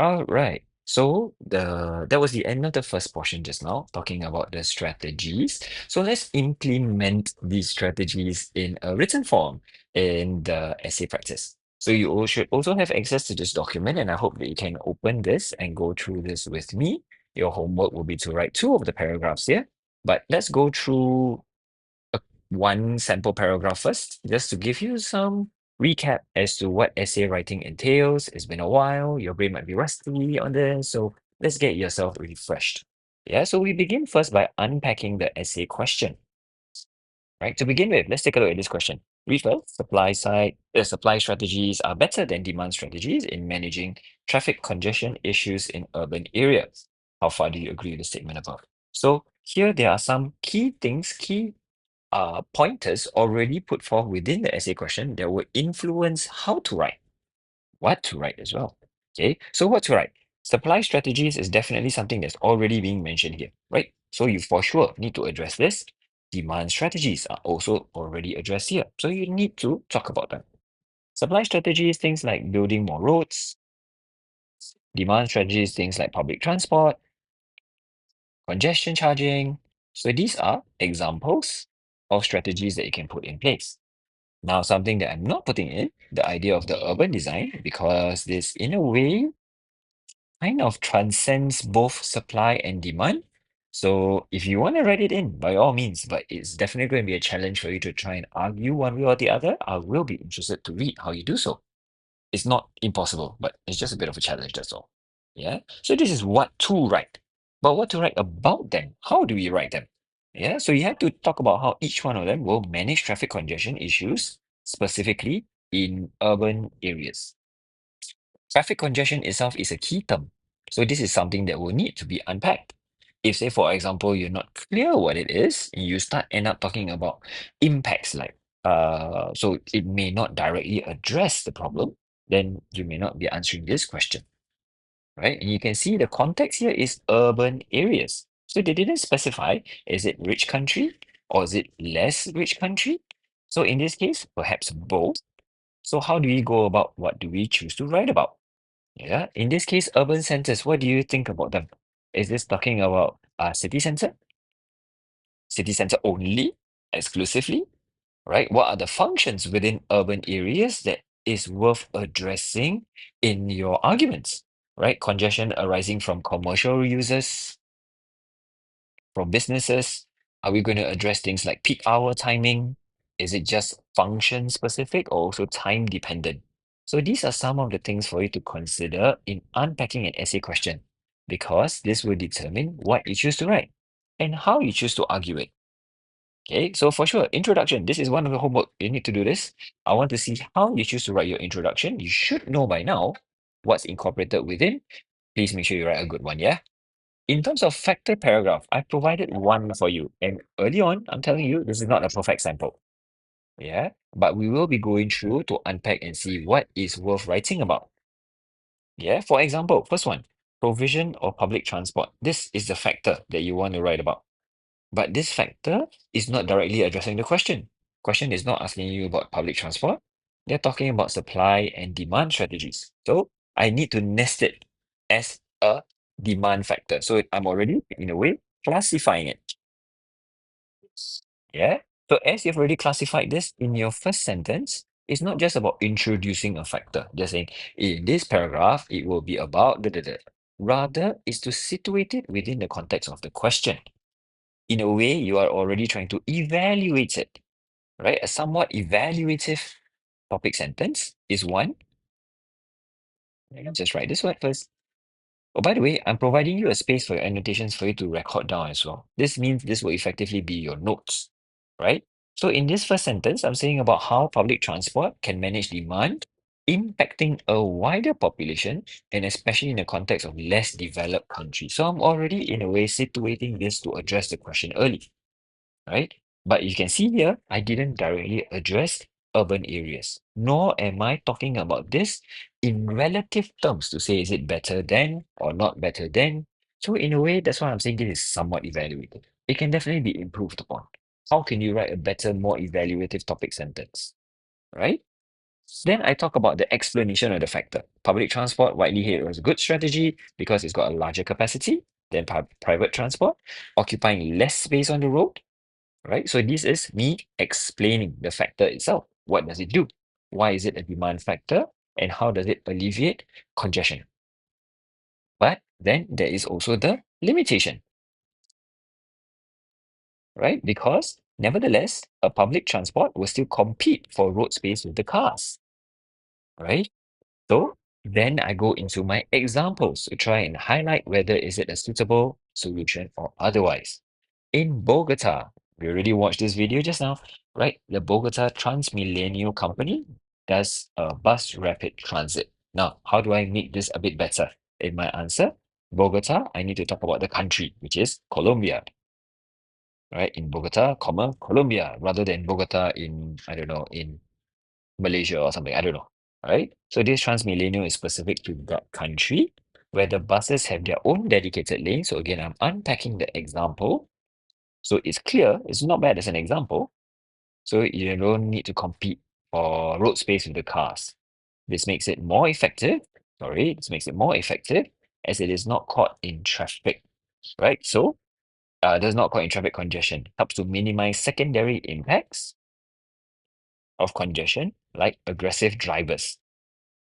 All right. So that was the end of the first portion just now, talking about the strategies. So let's implement these strategies in a written form in the essay practice. So you all should also have access to this document, and I hope that you can open this and go through this with me. Your homework will be to write two of the paragraphs here, but let's go through one sample paragraph first, just to give you some recap as to what essay writing entails. It's been a while, your brain might be rusty on this, so let's get yourself refreshed. Yeah, so we begin first by unpacking the essay question. Right, to begin with, let's take a look at this question. Read first, supply strategies are better than demand strategies in managing traffic congestion issues in urban areas. How far do you agree with the statement above? So here there are some key things, key pointers already put forth within the essay question that will influence how to write, what to write as well. Okay, so what to write? Supply strategies is definitely something that's already being mentioned here, right? So you for sure need to address this. Demand strategies are also already addressed here. So you need to talk about them. Supply strategies, things like building more roads. Demand strategies, things like public transport, congestion charging. So these are examples of strategies that you can put in place. Now, something that I'm not putting in, the idea of the urban design, because this, in a way, kind of transcends both supply and demand. So if you want to write it in, by all means, but it's definitely going to be a challenge for you to try and argue one way or the other. I will be interested to read how you do so. It's not impossible, but it's just a bit of a challenge, that's all. Yeah. So this is what to write. But what to write about them? How do we write them? Yeah. So you have to talk about how each one of them will manage traffic congestion issues, specifically in urban areas. Traffic congestion itself is a key term. So this is something that will need to be unpacked. If, say, for example, you're not clear what it is, and you end up talking about impacts like so it may not directly address the problem, then you may not be answering this question, right? And you can see the context here is urban areas. So they didn't specify, is it rich country or is it less rich country? So in this case, perhaps both. So how do we go about what do we choose to write about? Yeah, in this case, urban centers, what do you think about them? Is this talking about city center only, exclusively, right? What are the functions within urban areas that is worth addressing in your arguments, right? Congestion arising from commercial users, from businesses. Are we going to address things like peak hour timing? Is it just function specific or also time dependent? So these are some of the things for you to consider in unpacking an essay question, because this will determine what you choose to write and how you choose to argue it. Okay, so for sure, introduction. This is one of the homework. You need to do this. I want to see how you choose to write your introduction. You should know by now what's incorporated within. Please make sure you write a good one, yeah? In terms of factor paragraph, I provided one for you. And early on, I'm telling you, this is not a perfect sample. Yeah. But we will be going through to unpack and see what is worth writing about. Yeah. For example, first one, provision of public transport. This is the factor that you want to write about. But this factor is not directly addressing the question. Question is not asking you about public transport. They're talking about supply and demand strategies. So I need to nest it as a demand factor. So I'm already, in a way, classifying it. Yeah. So as you've already classified this in your first sentence, it's not just about introducing a factor, just saying in this paragraph, it will be about da, da, da. Rather, is to situate it within the context of the question. In a way, you are already trying to evaluate it, right? A somewhat evaluative topic sentence is one. Let me just write this word first. Oh, by the way, I'm providing you a space for your annotations for you to record down as well. This means this will effectively be your notes, right? So in this first sentence, I'm saying about how public transport can manage demand, impacting a wider population, and especially in the context of less developed countries. So I'm already in a way situating this to address the question early, right? But you can see here, I didn't directly address urban areas, nor am I talking about this in relative terms to say, is it better than or not better than? So in a way, that's why I'm saying this is somewhat evaluated. It can definitely be improved upon. How can you write a better, more evaluative topic sentence, right? Then I talk about the explanation of the factor. Public transport widely hailed as a good strategy because it's got a larger capacity than private transport, occupying less space on the road, right? So this is me explaining the factor itself. What does it do? Why is it a demand factor? And how does it alleviate congestion? But then there is also the limitation, right? Because nevertheless, a public transport will still compete for road space with the cars, right? So then I go into my examples to try and highlight whether is it a suitable solution or otherwise. In Bogota, we already watched this video just now, right? The Bogota Transmilenio company does a bus rapid transit. Now, how do I make this a bit better? In my answer, Bogota, I need to talk about the country, which is Colombia, right? In Bogota, comma, Colombia, rather than Bogota in, I don't know, in Malaysia or something. I don't know. Right? So this Transmilenio is specific to that country where the buses have their own dedicated lane. So again, I'm unpacking the example. So it's clear, it's not bad as an example. So you don't need to compete for road space with the cars. This makes it more effective. Sorry, this makes it more effective as it is not caught in traffic, right? So does not caught in traffic congestion. Helps to minimize secondary impacts of congestion like aggressive drivers.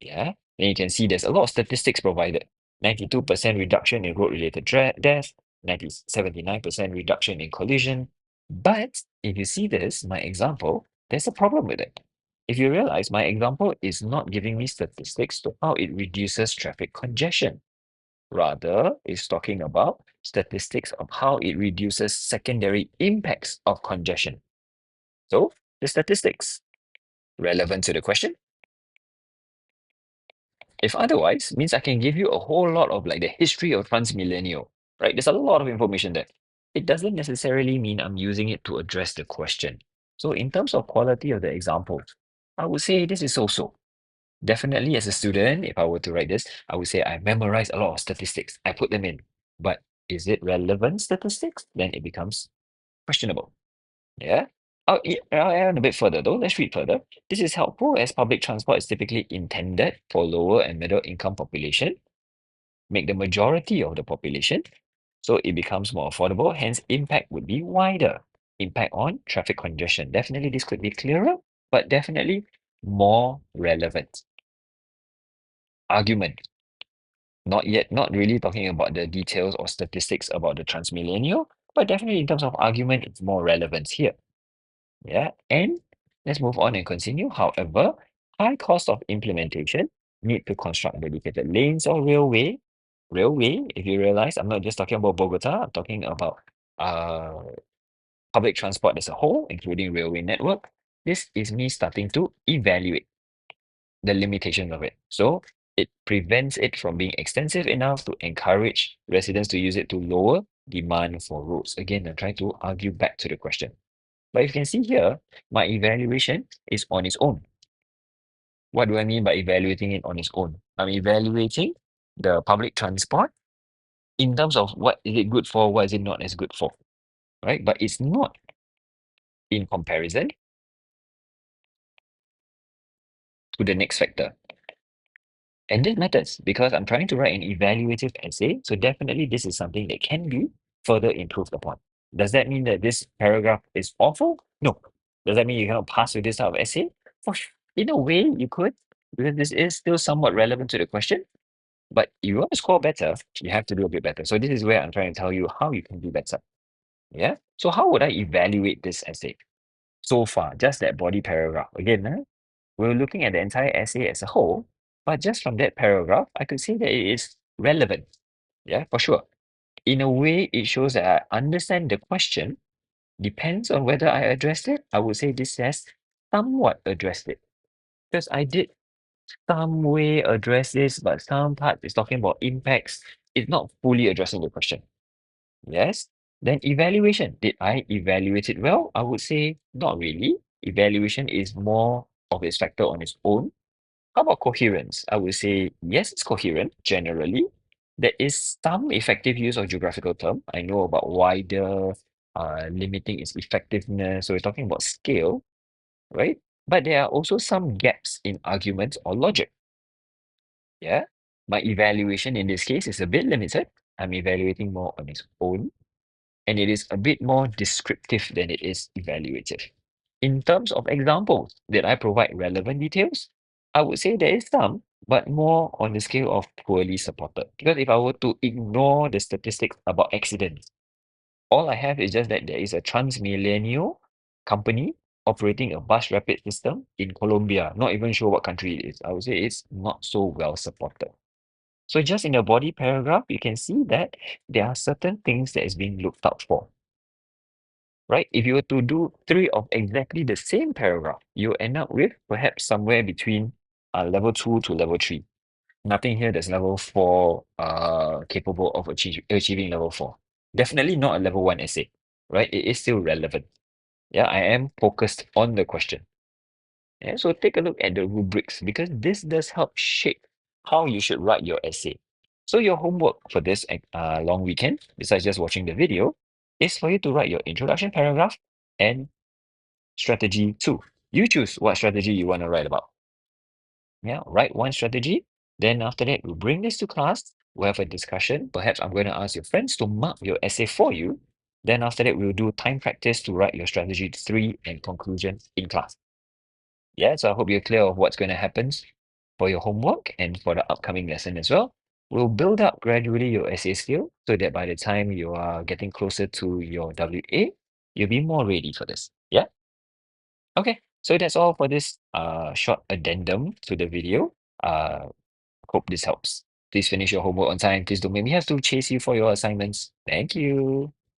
Yeah. Then you can see there's a lot of statistics provided. 92% reduction in road-related deaths, 79% reduction in collision. But if you see this, my example, there's a problem with it. If you realize my example is not giving me statistics to how it reduces traffic congestion. Rather, it's talking about statistics of how it reduces secondary impacts of congestion. So, the statistics relevant to the question. If otherwise, means I can give you a whole lot of like the history of transmillennial, right? There's a lot of information there. It doesn't necessarily mean I'm using it to address the question. So in terms of quality of the examples, I would say this is so-so. Definitely as a student, if I were to write this, I would say I memorize a lot of statistics. I put them in. But is it relevant statistics? Then it becomes questionable. Yeah. I'll add on a bit further though. Let's read further. This is helpful as public transport is typically intended for lower and middle income population, make the majority of the population, so it becomes more affordable, hence impact would be wider. Impact on traffic congestion. Definitely this could be clearer, but definitely more relevant. Argument. Not yet, not really talking about the details or statistics about the transmillennial, but definitely in terms of argument, it's more relevant here. Yeah, and let's move on and continue. However, high cost of implementation, need to construct dedicated lanes or railway. Railway, if you realize, I'm not just talking about Bogota, I'm talking about uh public transport as a whole, including railway network. This is me starting to evaluate the limitations of it. So it prevents it from being extensive enough to encourage residents to use it to lower demand for roads. Again, I'm trying to argue back to the question. But you can see here, my evaluation is on its own. What do I mean by evaluating it on its own? I'm evaluating the public transport in terms of what is it good for, what is it not as good for, right? But it's not in comparison to the next factor. And this matters because I'm trying to write an evaluative essay. So definitely this is something that can be further improved upon. Does that mean that this paragraph is awful? No. Does that mean you cannot pass with this type of essay? In a way, you could, because this is still somewhat relevant to the question. But if you want to score better, you have to do a bit better. So this is where I'm trying to tell you how you can do better. Yeah. So how would I evaluate this essay? So far, just that body paragraph. Again, we're looking at the entire essay as a whole, but just from that paragraph, I could say that it is relevant. Yeah, for sure. In a way, it shows that I understand the question. Depends on whether I addressed it. I would say this has somewhat addressed it. Because I did some way address this, but some part is talking about impacts. It's not fully addressing the question. Yes. Then evaluation. Did I evaluate it well? I would say not really. Evaluation is more of its factor on its own. How about coherence? I would say yes, it's coherent generally. There is some effective use of geographical term. I know about wider, limiting its effectiveness. So we're talking about scale, right? but there are also some gaps in arguments or logic. Yeah. My evaluation in this case is a bit limited. I'm evaluating more on its own, and it is a bit more descriptive than it is evaluative. In terms of examples, did I provide relevant details? I would say there is some, but more on the scale of poorly supported. Because if I were to ignore the statistics about accidents, all I have is just that there is a transmillennial company operating a bus rapid system in Colombia. Not even sure what country it is. I would say it's not so well supported. So just in the body paragraph, you can see that there are certain things that is being looked out for, right? If you were to do three of exactly the same paragraph, you end up with perhaps somewhere between level 2 to level 3. Nothing here that's level 4 capable of achieving level 4. Definitely not a level 1 essay, right? It is still relevant. Yeah, I am focused on the question. Yeah, so take a look at the rubrics because this does help shape how you should write your essay. So your homework for this long weekend, besides just watching the video, is for you to write your introduction paragraph and strategy 2. You choose what strategy you want to write about. Yeah, write one strategy. Then after that, we'll bring this to class. We'll have a discussion. Perhaps I'm going to ask your friends to mark your essay for you. Then after that, we'll do time practice to write your strategy 3 and conclusion in class. Yeah, so I hope you're clear of what's going to happen for your homework and for the upcoming lesson as well. We'll build up gradually your essay skill so that by the time you are getting closer to your WA, you'll be more ready for this. Yeah? Okay. So that's all for this short addendum to the video. Hope this helps. Please finish your homework on time. Please don't make me have to chase you for your assignments. Thank you.